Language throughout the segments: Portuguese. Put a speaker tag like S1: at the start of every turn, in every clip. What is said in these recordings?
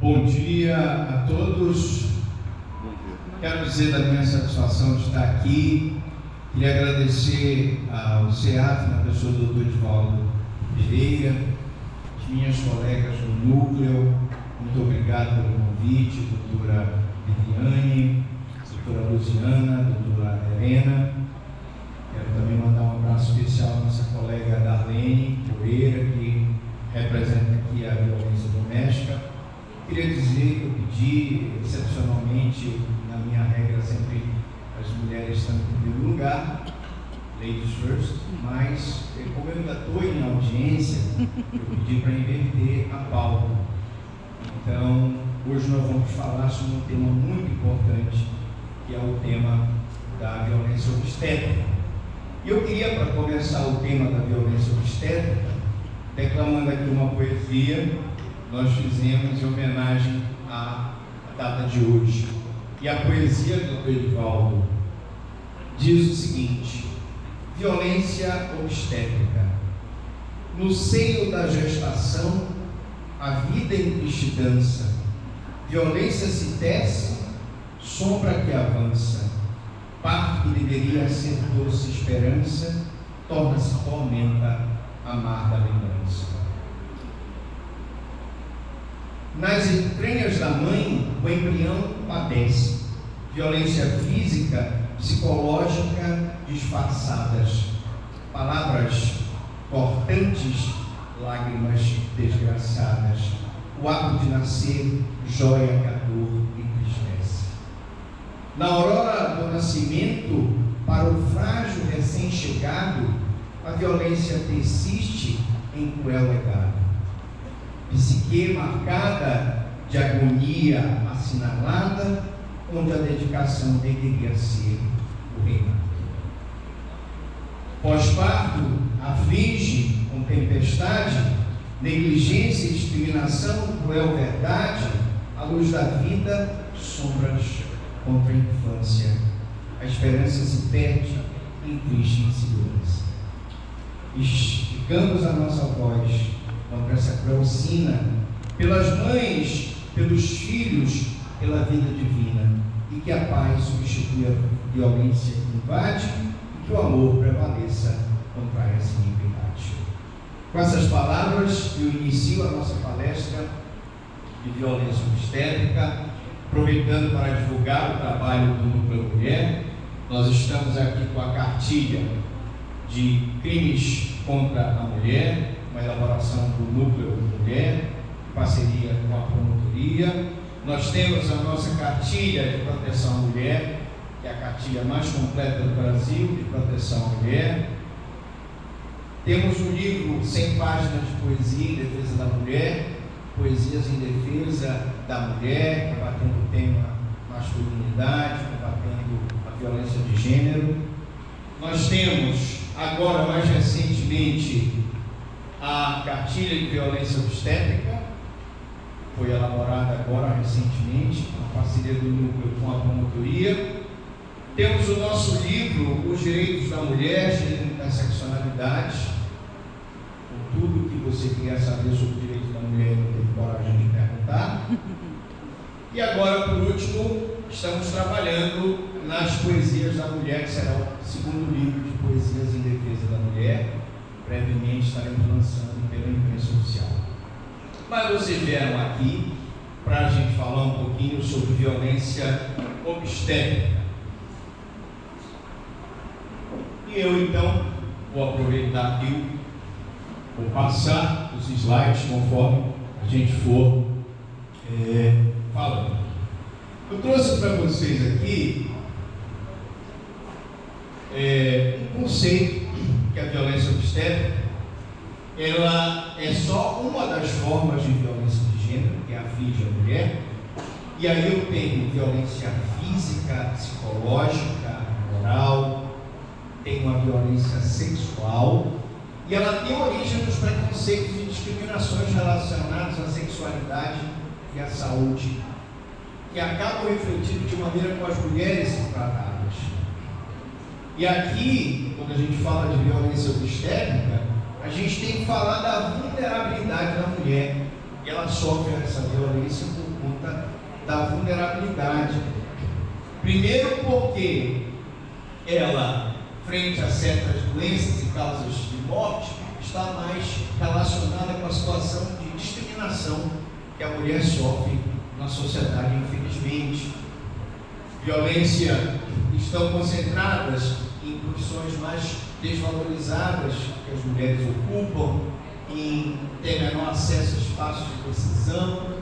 S1: Bom dia a todos. Quero dizer da minha satisfação de estar aqui. Queria agradecer ao CEAF, na pessoa do Dr. Edivaldo Pereira, as minhas colegas do núcleo. Muito obrigado pelo convite, doutora Viviane, doutora Luciana, doutora Helena. Quero também mandar um abraço especial à nossa colega Darlene Pereira, que representa aqui a violência doméstica. Queria dizer que eu pedi, excepcionalmente, na minha regra, sempre as mulheres estão em primeiro lugar, ladies first, mas como eu ainda estou em audiência, eu pedi para inverter a pauta. Então, hoje nós vamos falar sobre um tema muito importante, que é o tema da violência obstétrica. E eu queria, para começar o tema da violência obstétrica, declamando aqui uma poesia. Nós fizemos em homenagem à data de hoje. E a poesia do Dr. Edivaldo diz o seguinte: violência obstétrica. No seio da gestação, a vida em triste dança. Violência se tece, sombra que avança. Parto que deveria ser doce esperança, torna-se tormenta, amarga lembrança. Nas entranhas da mãe, o embrião padece violência física, psicológica disfarçadas, palavras cortantes, lágrimas desgraçadas. O ato de nascer, joia que a dor entristece. Na aurora do nascimento, para o frágil recém-chegado, a violência persiste em cruel legado. Psique marcada de agonia assinalada, onde a dedicação deveria ser o reinado. Pós-parto aflige com tempestade, negligência e discriminação, cruel verdade, à luz da vida, sombras contra a infância. A esperança se perde em triste insegurança. Esticamos a nossa voz contra essa cruel sina, pelas mães, pelos filhos, pela vida divina, e que a paz substitua a violência que invade, e que o amor prevaleça contra essa iniquidade. Com essas palavras, eu inicio a nossa palestra de violência obstétrica, aproveitando para divulgar o trabalho do Núcleo Mulher. Nós estamos aqui com a cartilha de crimes contra a mulher, uma elaboração do Núcleo Mulher, em parceria com a promotoria. Nós temos a nossa cartilha de proteção à mulher, que é a cartilha mais completa do Brasil de proteção à mulher. Temos um livro 100 páginas de poesia em defesa da mulher, poesias em defesa da mulher, combatendo o tema masculinidade, combatendo a violência de gênero. Nós temos agora, mais recentemente, a cartilha de violência obstétrica, foi elaborada agora recentemente, a parceria do núcleo com a promotoria. Temos o nosso livro, Os Direitos da Mulher, Gênero e Interseccionalidade, com tudo que você queria saber sobre o direito da mulher e não teve coragem de perguntar. E agora, por último, estamos trabalhando nas poesias da mulher, que será o segundo livro de poesias em defesa da mulher. Brevemente estaremos lançando pela imprensa oficial. Mas vocês vieram aqui para a gente falar um pouquinho sobre violência obstétrica. E eu então vou aproveitar aqui, vou passar os slides conforme a gente for falando. Eu trouxe para vocês aqui um conceito, que a violência obstétrica, ela é só uma das formas de violência de gênero que aflige a mulher. E aí eu tenho violência física, psicológica, moral, tenho a violência sexual, e ela tem origem nos preconceitos e discriminações relacionados à sexualidade e à saúde, que acabam refletindo de maneira como as mulheres são tratadas. E aqui, quando a gente fala de violência obstétrica, a gente tem que falar da vulnerabilidade da mulher. E ela sofre essa violência por conta da vulnerabilidade. Primeiro porque ela, frente a certas doenças e causas de morte, está mais relacionada com a situação de discriminação que a mulher sofre na sociedade, infelizmente. Violência estão concentradas em profissões mais desvalorizadas que as mulheres ocupam, em ter menor acesso a espaços de decisão,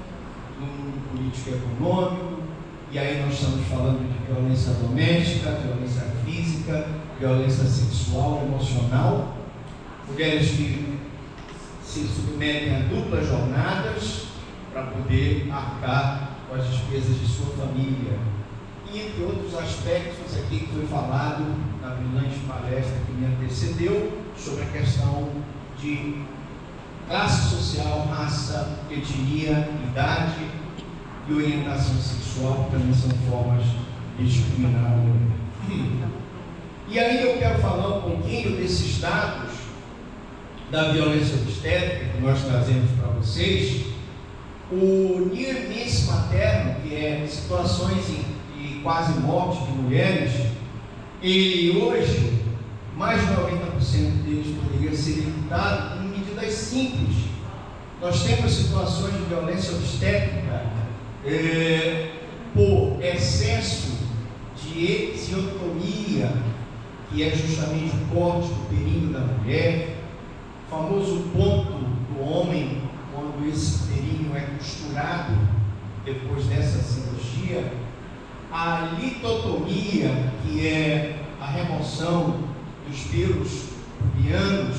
S1: no mundo político e econômico, e aí nós estamos falando de violência doméstica, violência física, violência sexual, emocional, mulheres que se submetem a duplas jornadas para poder arcar com as despesas de sua família. E entre outros aspectos aqui que foi falado na brilhante palestra que me antecedeu, sobre a questão de classe social, raça, etnia, idade e orientação sexual, que também são formas de discriminar a mulher. E aí eu quero falar um pouquinho desses dados da violência obstétrica que nós trazemos para vocês. O near miss materno, que é situações de quase morte de mulheres, e hoje mais de 90% deles poderia ser evitado em medidas simples. Nós temos situações de violência obstétrica por excesso de episiotomia, que é justamente o corte do períneo da mulher, o famoso ponto do homem, quando esse períneo é costurado depois dessa cirurgia, a litotomia, que é a remoção dos pelos pubianos,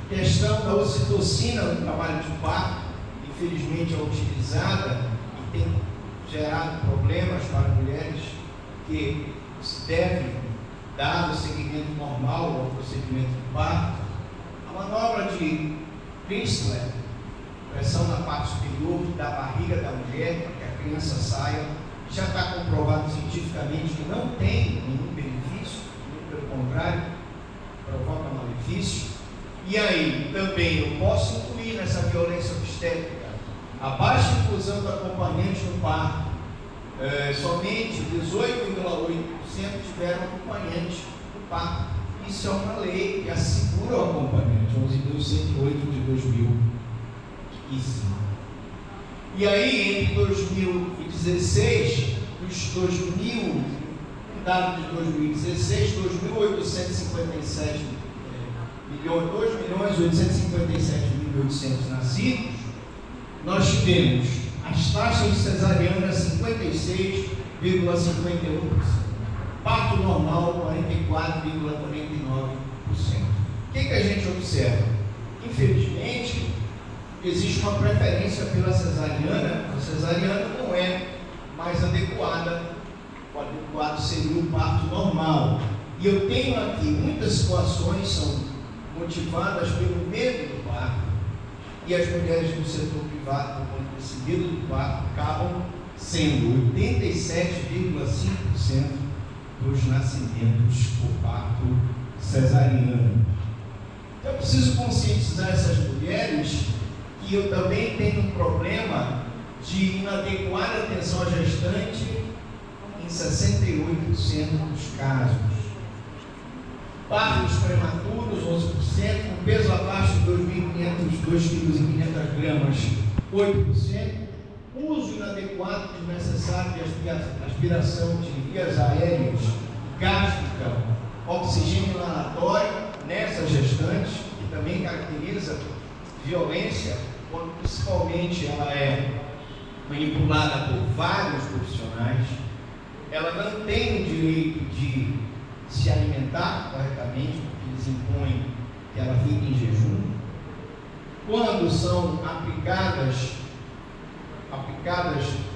S1: questão da ocitocina no trabalho de parto, infelizmente é utilizada e tem gerado problemas para mulheres que se devem dar o seguimento normal ao procedimento de parto. A manobra de Prinsley, pressão na parte superior da barriga da mulher para que a criança saia, já está comprovado cientificamente que não tem nenhum benefício, pelo contrário, provoca malefício. E aí, também eu posso incluir nessa violência obstétrica a baixa inclusão do acompanhante no parto. Somente 18,8% tiveram acompanhante no parto. Isso é uma lei que assegura o acompanhante, 11.108 de 2005. E aí, entre 2016, os 2.000, dado de 2016, 2.857 milhões, 2.857.800 nascidos, nós tivemos as taxas de cesariana 56,51%, parto normal 44,49%. O que a gente observa? Infelizmente, existe uma preferência pela cesariana. A cesariana não é mais adequada, o adequado seria o parto normal. E eu tenho aqui muitas situações são motivadas pelo medo do parto, e as mulheres do setor privado, por conta desse medo do parto, acabam sendo 87,5% dos nascimentos por parto cesariano. Eu preciso conscientizar essas mulheres que eu também tenho um problema de inadequada atenção à gestante em 68% dos casos. Partos prematuros, 11%, com peso abaixo de 2,500 gramas, 8%. Uso inadequado desnecessário de aspiração de vias aéreas, gástrica, oxigênio inalatório nessa gestante, que também caracteriza violência, quando principalmente ela é manipulada por vários profissionais. Ela não tem o direito de se alimentar corretamente, porque eles impõem que ela fique em jejum. Quando são aplicadas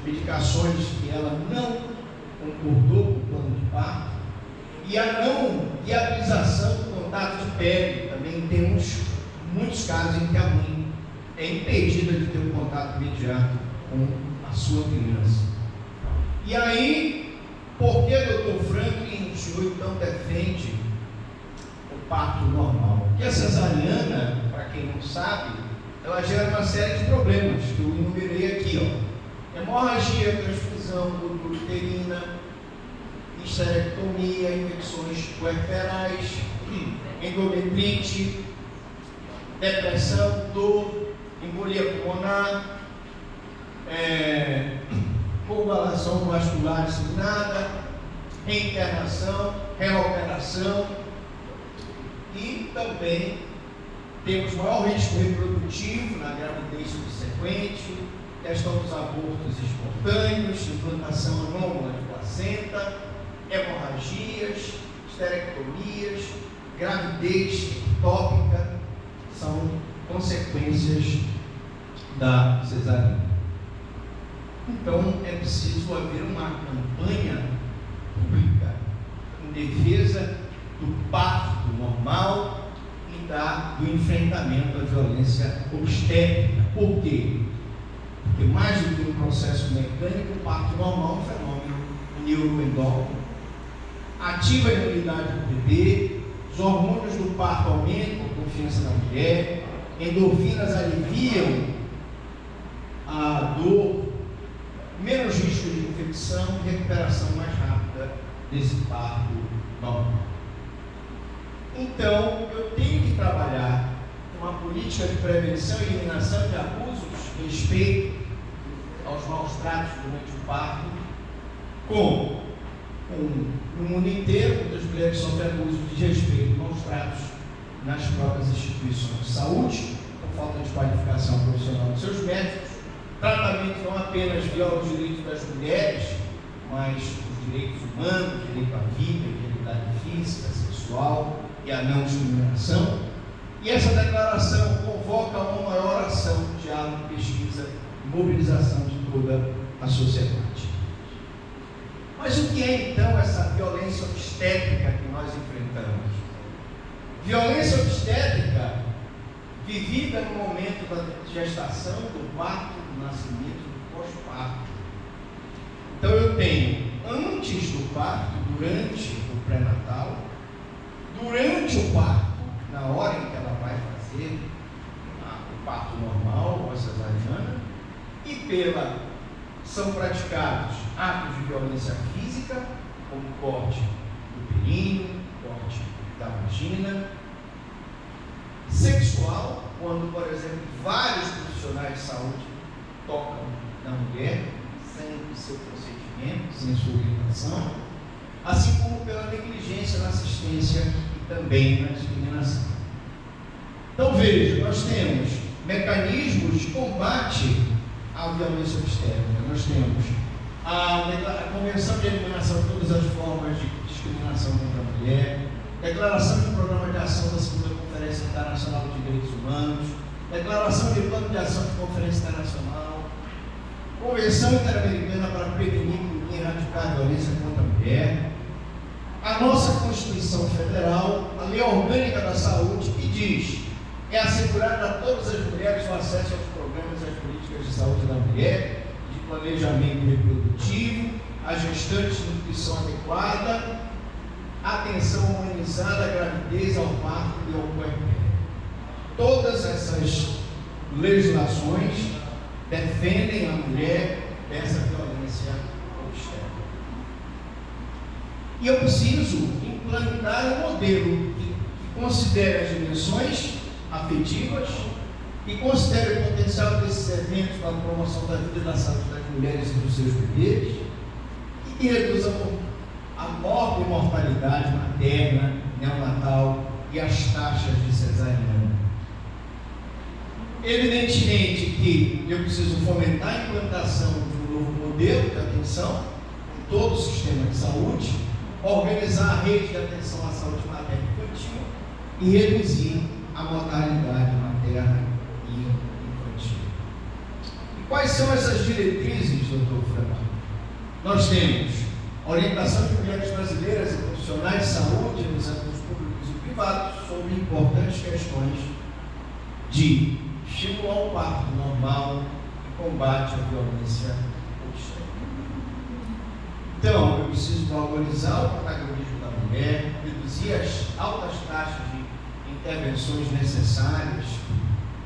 S1: medicações que ela não concordou com o plano de parto, e a não viabilização do contato de pele. Também temos muitos casos em que a mãe é impedida de ter um contato imediato com a sua criança. E aí, por que, doutor Franklin, o senhor então defende o parto normal? Porque a cesariana, para quem não sabe, ela gera uma série de problemas que eu enumerei aqui, hemorragia, transfusão uterina, histerectomia, infecções puerperais, endometrite, depressão, dor, embolia pulmonar, coagulação vascular disseminada, reinternação, reoperação, e também temos maior risco reprodutivo na gravidez subsequente, questão dos abortos espontâneos, implantação anômala de placenta, hemorragias, histerectomias, gravidez ectópica, são consequências da cesariana. Então é preciso haver uma campanha pública em defesa do parto normal e do enfrentamento à violência obstétrica. Por quê? Porque mais do que um processo mecânico, o parto normal é um fenômeno neuroendócrino, ativa a imunidade do bebê, os hormônios do parto aumentam a confiança da mulher, endorfinas aliviam a dor, menos risco de infecção e recuperação mais rápida desse parto normal. Então, eu tenho que trabalhar uma política de prevenção e eliminação de abusos, respeito aos maus tratos durante o parto, no mundo inteiro, muitas mulheres sofrem abuso de desrespeito, maus tratos nas próprias instituições de saúde, por falta de qualificação profissional dos seus médicos. Tratamento não apenas viola os direitos das mulheres, mas os direitos humanos, o direito à vida, a integridade física, sexual e a não discriminação. E essa declaração convoca uma maior ação de diálogo, pesquisa e mobilização de toda a sociedade. Mas o que é então essa violência obstétrica que nós enfrentamos? Violência obstétrica vivida no momento da gestação, do parto, do nascimento, do pós-parto. Então eu tenho antes do parto, durante o pré-natal, durante o parto, na hora em que ela vai fazer o parto normal ou a cesariana, e são praticados atos de violência física, como corte do períneo, corte da vagina, sexual, quando, por exemplo, vários profissionais de saúde tocam na mulher, sem o seu procedimento, sem sua orientação, assim como pela negligência na assistência e também na discriminação. Então veja, nós temos mecanismos de combate à violência obstétrica. Nós temos a Convenção de Eliminação de todas as formas de discriminação contra a mulher, declaração de programa de ação da Segunda Conferência Internacional de Direitos Humanos, declaração de plano de ação de Conferência Internacional, Convenção Interamericana para prevenir e erradicar a violência contra a mulher, a nossa Constituição Federal, a Lei Orgânica da Saúde, que diz: é assegurar a todas as mulheres o acesso aos programas e às políticas de saúde da mulher, de planejamento reprodutivo, a gestantes de nutrição adequada, atenção humanizada à gravidez, ao parto e ao puerpério. Todas essas legislações defendem a mulher dessa violência obstétrica. E eu preciso implantar um modelo que considere as dimensões afetivas, que considere o potencial desses eventos para a promoção da vida e da saúde das mulheres e dos seus bebês, e que reduza a morte e mortalidade materna, neonatal e as taxas de cesariana. Evidentemente que eu preciso fomentar a implantação de um novo modelo de atenção em todo o sistema de saúde, organizar a rede de atenção à saúde materna e infantil e reduzir a mortalidade materna e infantil. E quais são essas diretrizes, doutor Franco? Nós temos a orientação de mulheres brasileiras e profissionais de saúde nos âmbitos públicos e privados sobre importantes questões de estimular o parto normal e combate à violência obstétrica. Então, eu preciso valorizar o protagonismo da mulher, reduzir as altas taxas de intervenções necessárias,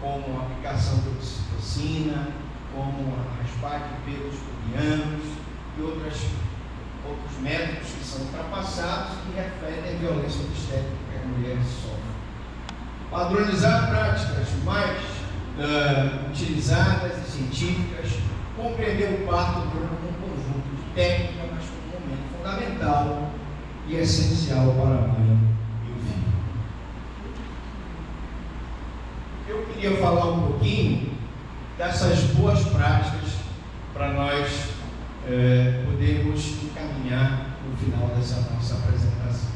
S1: como a aplicação de oxitocina, como a raspagem de pelos pubianos e outros métodos que são ultrapassados e que refletem a violência obstétrica que a mulher sofre. Padronizar práticas mais utilizadas e científicas, compreender o parto como um conjunto de técnicas, mas como um momento fundamental e essencial para a mãe e o filho. Eu queria falar um pouquinho dessas boas práticas para nós podermos encaminhar no final dessa nossa apresentação.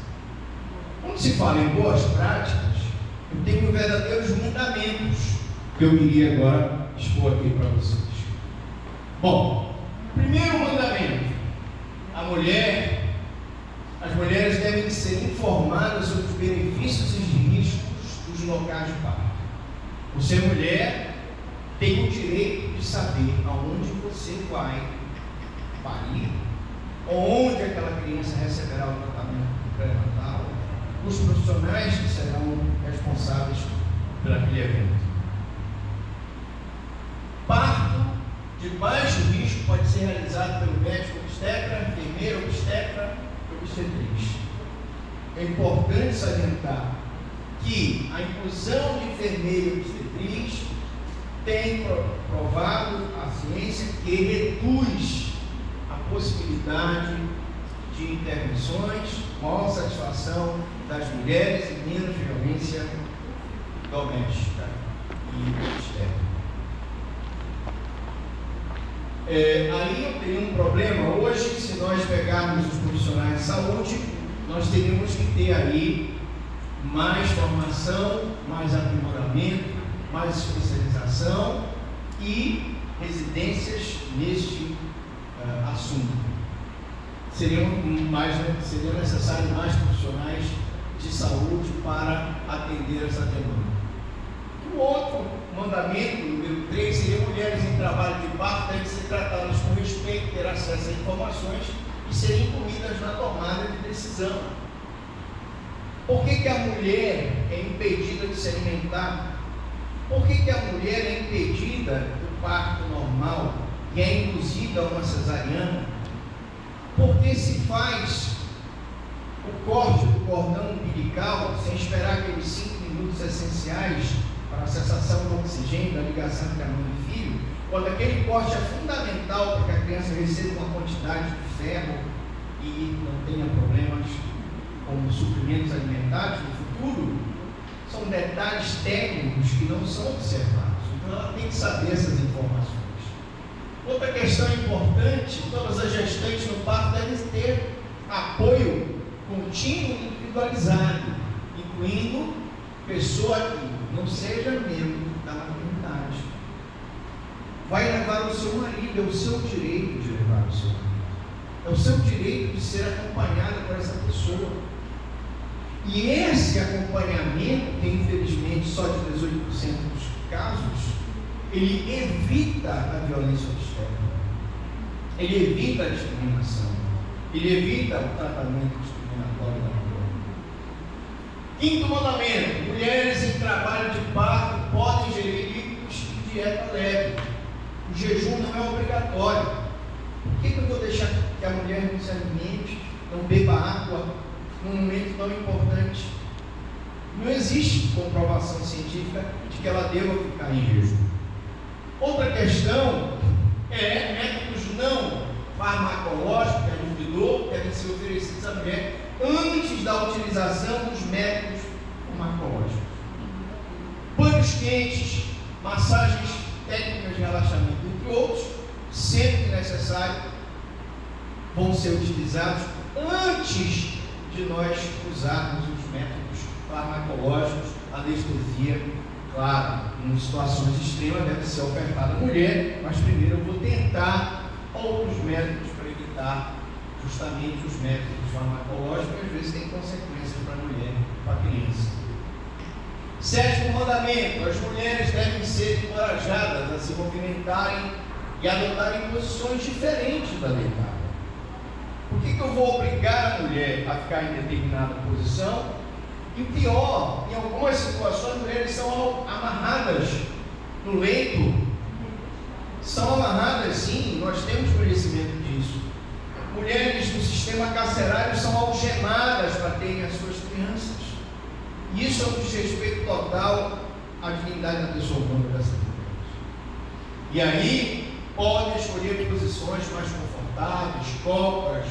S1: Quando se fala em boas práticas, eu tenho verdadeiros mandamentos que eu queria agora expor aqui para vocês. Bom, primeiro mandamento: as mulheres devem ser informadas sobre os benefícios e riscos dos locais de parto. Você, mulher, tem o direito de saber aonde você vai parir, onde aquela criança receberá o tratamento pré-natal, os profissionais que serão responsáveis por aquele evento. Parto de baixo risco pode ser realizado pelo médico obstetra, enfermeiro obstetra e obstetriz. É importante salientar que a inclusão de enfermeiro e obstetriz tem provado a ciência que reduz a possibilidade de intervenções, maior satisfação das mulheres e menos violência doméstica e obstétrica. Aí eu tenho um problema. Hoje, se nós pegarmos os profissionais de saúde, nós teríamos que ter aí mais formação, mais aprimoramento, mais especialização e residências neste assunto. Seria necessário mais profissionais de saúde para atender essa demanda. O outro mandamento, número 3, seria: mulheres em trabalho de parto devem ser tratadas com respeito, ter acesso a informações e serem incluídas na tomada de decisão. Por que a mulher é impedida de se alimentar? Por que a mulher é impedida do parto normal e é induzida a uma cesariana? Por que se faz o corte do cordão umbilical sem esperar aqueles 5 minutos essenciais para a cessação do oxigênio, da ligação entre a mãe e o filho, quando aquele corte é fundamental para que a criança receba uma quantidade de ferro e não tenha problemas com suprimentos alimentares no futuro? São detalhes técnicos que não são observados. Então ela tem que saber essas informações. Outra questão importante: todas as gestantes no parto devem ter apoio contínuo e individualizado, incluindo pessoa que não seja membro da maternidade. Vai levar o seu marido, é o seu direito de levar o seu marido. É o seu direito de ser acompanhada por essa pessoa. E esse acompanhamento, que infelizmente só de 18% dos casos, ele evita a violência obstétrica, ele evita a discriminação, ele evita o tratamento discriminatório da mulher. Quinto mandamento: mulheres em trabalho de parto podem ingerir líquidos e dieta leve. O jejum não é obrigatório. Por que eu vou deixar que a mulher não se alimente, não beba água num momento tão importante? Não existe comprovação científica de que ela deva ficar em jejum. Outra questão é métodos não farmacológicos, que devem ser oferecidos à mulher antes da utilização dos métodos farmacológicos. Banhos quentes, massagens técnicas de relaxamento, entre outros, sempre que necessário, vão ser utilizados antes de nós usarmos os métodos farmacológicos. Anestesia, claro, em situações extremas deve ser ofertada à mulher, mas primeiro eu vou tentar outros métodos para evitar justamente os métodos farmacológicos, que às vezes têm consequências para a mulher e para a criança. Sétimo mandamento: as mulheres devem ser encorajadas a se movimentarem e adotarem posições diferentes da deitada. Por que eu vou obrigar a mulher a ficar em determinada posição? E pior, em algumas situações, as mulheres são amarradas no leito, são crianças. Isso é um desrespeito total à dignidade da pessoa humana dessa criança. E aí, podem escolher posições mais confortáveis, cócoras,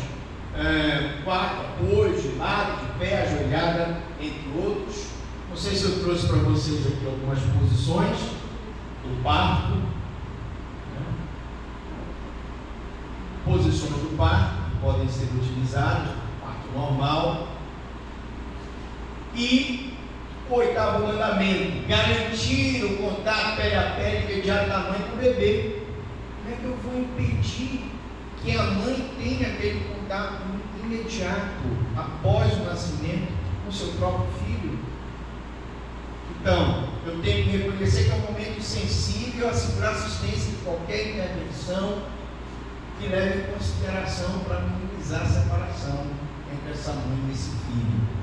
S1: quatro, apoio, de lado, de pé, ajoelhada, entre outros. Não sei se eu trouxe para vocês aqui algumas posições do parto. Posições do parto que podem ser utilizadas, parto normal. E o oitavo mandamento: garantir o contato pele a pele imediato da mãe com o bebê. Como é que eu vou impedir que a mãe tenha aquele contato imediato após o nascimento com o seu próprio filho? Então, eu tenho que reconhecer que é um momento sensível, assegurar assistência de qualquer intervenção que leve em consideração para minimizar a separação entre essa mãe e esse filho.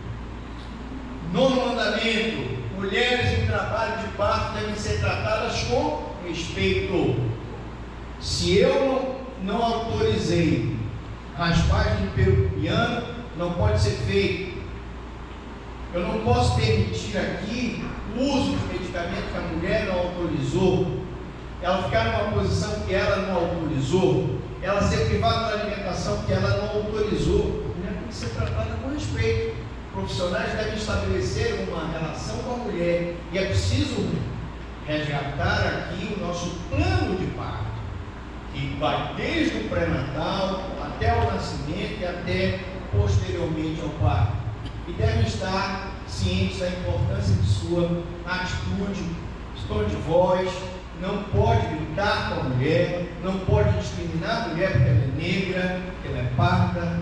S1: Nono mandamento: mulheres em trabalho de parto devem ser tratadas com respeito. Se eu não autorizei raspagem de pelo pubiano, não pode ser feito. Eu não posso permitir aqui o uso de medicamento que a mulher não autorizou, ela ficar numa posição que ela não autorizou, ela ser privada da alimentação que ela não autorizou. A mulher tem que ser tratada com respeito. Profissionais devem estabelecer uma relação com a mulher, e é preciso resgatar aqui o nosso plano de parto, que vai desde o pré-natal até o nascimento e até posteriormente ao parto, e devem estar cientes da importância de sua atitude, tom de voz. Não pode gritar com a mulher, não pode discriminar a mulher porque ela é negra, porque ela é parda,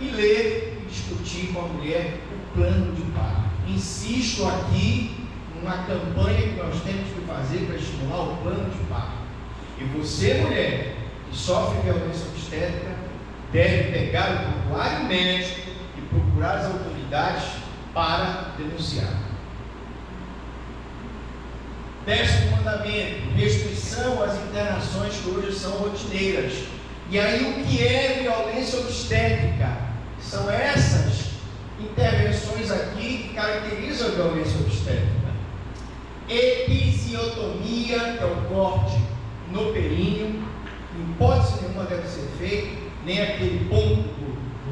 S1: e ler e discutir com a mulher o plano de parto. Insisto aqui numa campanha que nós temos que fazer para estimular o plano de parto. E você, mulher, que sofre violência obstétrica, deve pegar o prontuário médico e procurar as autoridades para denunciar. 10º mandamento: restrição às internações que hoje são rotineiras. E aí, o que é violência obstétrica? São essas intervenções aqui que caracterizam a violência obstétrica. Episiotomia, que é o corte no períneo, em hipótese nenhuma deve ser feito, nem aquele ponto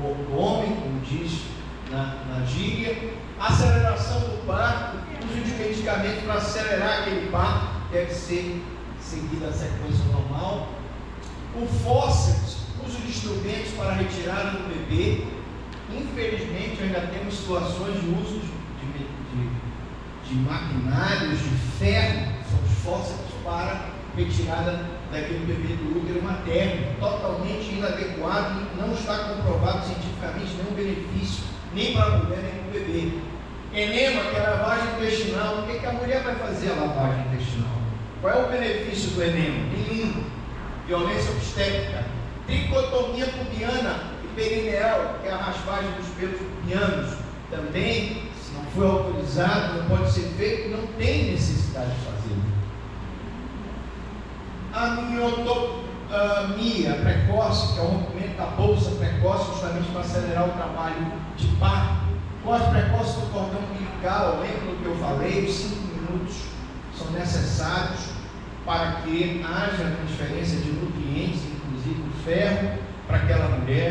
S1: do homem, como diz na gíria. Aceleração do parto, uso de medicamentos para acelerar aquele parto, deve ser seguida a sequência normal. O fórceps, uso de instrumentos para retirada do bebê. Infelizmente, ainda temos situações de uso de maquinários, de ferro, são os fórceps para retirada daquele bebê do útero materno, totalmente inadequado, e não está comprovado cientificamente nenhum benefício, nem para a mulher, nem para o bebê. Enema, que é a lavagem intestinal. O que a mulher vai fazer a lavagem intestinal? Qual é o benefício do enema? Nenhum. Violência obstétrica. Tricotomia pubiana e perineal, que é a raspagem dos pelos pubianos. Também, se não for autorizado, não pode ser feito, não tem necessidade de fazer. Amniotomia precoce, que é o rompimento da bolsa precoce, justamente para acelerar o trabalho de parto. Corte precoce do cordão umbilical, lembra do que eu falei? Os 5 minutos são necessários para que haja transferência de nutrientes, inclusive o ferro, para aquela mulher,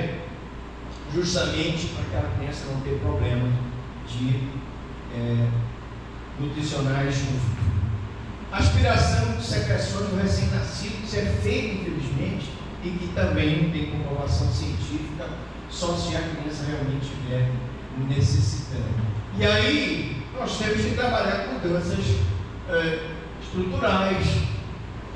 S1: justamente para aquela criança não ter problema de nutricionais no futuro. Aspiração de secreções do recém-nascido, isso é feito, infelizmente, e que também não tem comprovação científica, só se a criança realmente estiver necessitando. E aí, nós temos que trabalhar com mudanças estruturais,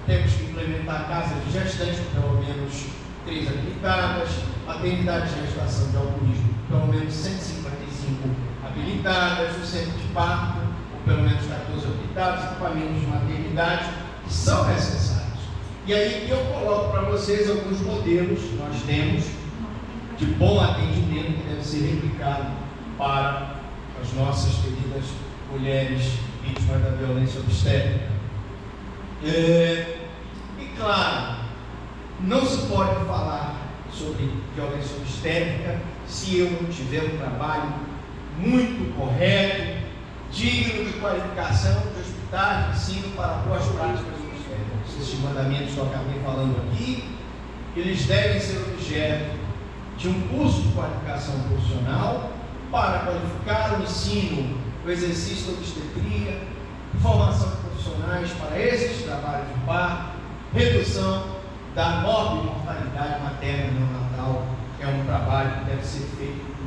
S1: temos que implementar a casa de gestante com pelo menos 3 habilitadas, maternidade de gestação de alto risco, pelo menos 155 habilitadas, o centro de parto, ou pelo menos 14 habilitados, equipamentos de maternidade, que são necessários. E aí que eu coloco para vocês alguns modelos que nós temos de bom atendimento que deve ser replicado para as nossas queridas mulheres vítimas da violência obstétrica. E claro, não se pode falar sobre violência obstétrica se eu não tiver um trabalho muito correto, digno de qualificação de hospitais de ensino para boas práticas obstétricas. Esses mandamentos que eu acabei falando aqui, eles devem ser objeto de um curso de qualificação profissional para qualificar o ensino, o exercício da obstetria, formação de profissionais para esses trabalhos de parto, redução da nobre mortalidade materna e neonatal. É um trabalho que deve ser feito